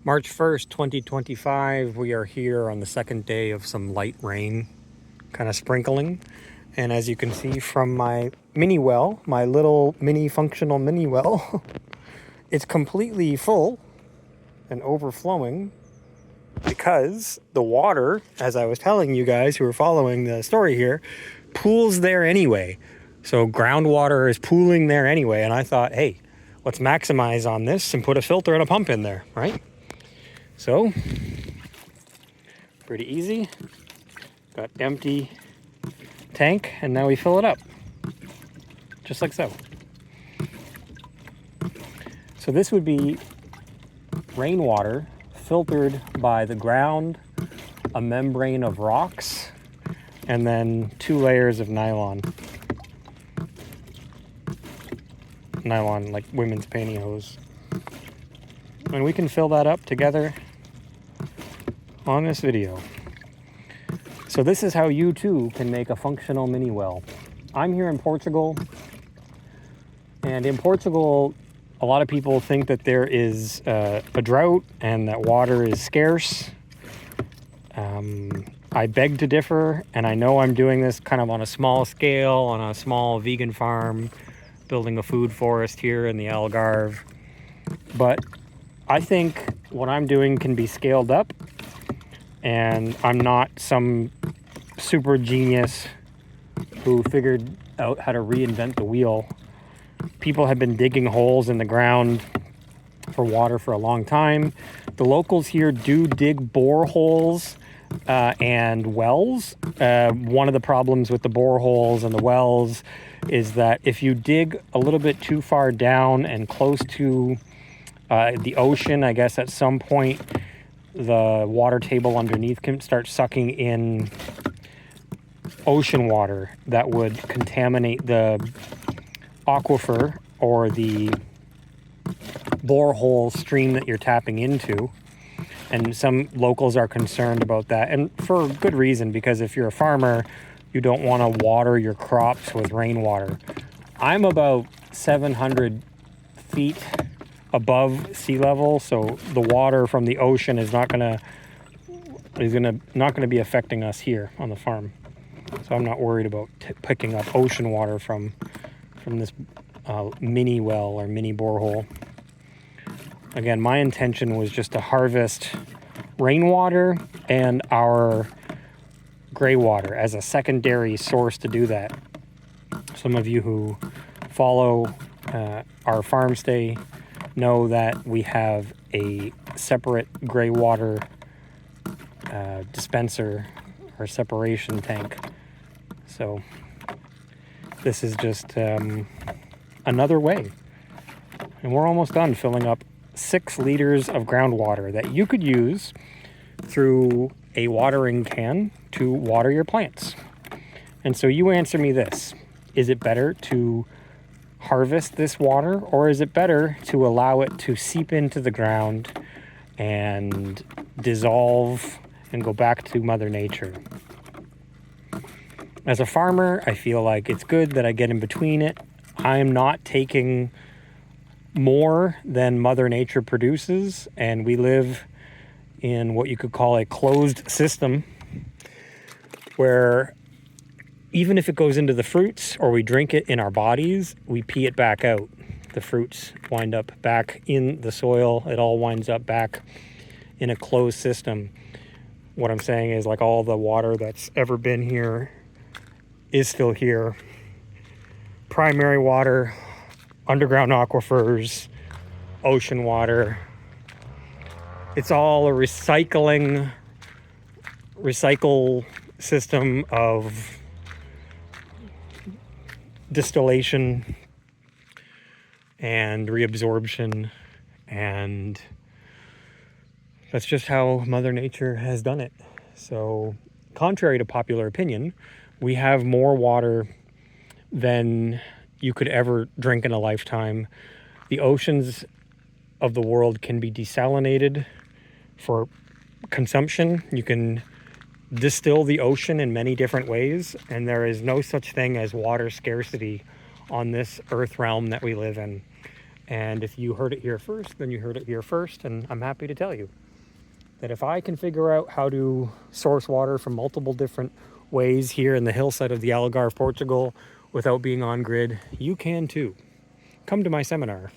March 1st, 2025, we are here on the second day of some light rain, kind of sprinkling. And as you can see from my mini well, my little mini functional mini well, it's completely full and overflowing because the water, as I was telling you guys who are following the story here, pools there anyway. So groundwater is pooling there anyway. And I thought, hey, let's maximize on this and put a filter and a pump in there, right? So, pretty easy. Got empty tank, and now we fill it up. Just like so. So this would be rainwater filtered by the ground, a membrane of rocks, and then 2 layers of nylon. Nylon, like women's pantyhose. And we can fill that up together on this video. So this is how you too can make a functional mini well. I'm here in Portugal, and in Portugal a lot of people think that there is a drought and that water is scarce. I beg to differ, and I know I'm doing this kind of on a small scale, on a small vegan farm, building a food forest here in the Algarve, but I think what I'm doing can be scaled up, and I'm not some super genius who figured out how to reinvent the wheel. People have been digging holes in the ground for water for a long time. The locals here do dig boreholes and wells. One of the problems with the boreholes and the wells is that if you dig a little bit too far down and close to the ocean, I guess at some point the water table underneath can start sucking in ocean water that would contaminate the aquifer or the borehole stream that you're tapping into. And some locals are concerned about that, and for good reason, because if you're a farmer, you don't want to water your crops with rainwater. I'm about 700 feet above sea level, so the water from the ocean is not gonna be affecting us here on the farm. So I'm not worried about picking up ocean water from this mini well or mini borehole. Again, my intention was just to harvest rainwater and our gray water as a secondary source to do that. Some of you who follow our Farmstay know that we have a separate gray water dispenser or separation tank. So this is just another way. And we're almost done filling up 6 liters of groundwater that you could use through a watering can to water your plants. And so you answer me this: is it better to harvest this water, or is it better to allow it to seep into the ground and dissolve and go back to Mother Nature? As a farmer, I feel like it's good that I get in between it. I'm not taking more than Mother Nature produces, and we live in what you could call a closed system where even if it goes into the fruits or we drink it in our bodies, we pee it back out. The fruits wind up back in the soil. It all winds up back in a closed system. What I'm saying is, like, all the water that's ever been here is still here. Primary water, underground aquifers, ocean water. It's all a recycle system of distillation and reabsorption, and that's just how Mother Nature has done it. So, contrary to popular opinion, we have more water than you could ever drink in a lifetime. The oceans of the world can be desalinated for consumption. You can distill the ocean in many different ways, and there is no such thing as water scarcity on this earth realm that we live in. And if you heard it here first, then you heard it here first, and I'm happy to tell you that if I can figure out how to source water from multiple different ways here in the hillside of the Algarve, Portugal, without being on grid, you can too. Come to my seminar.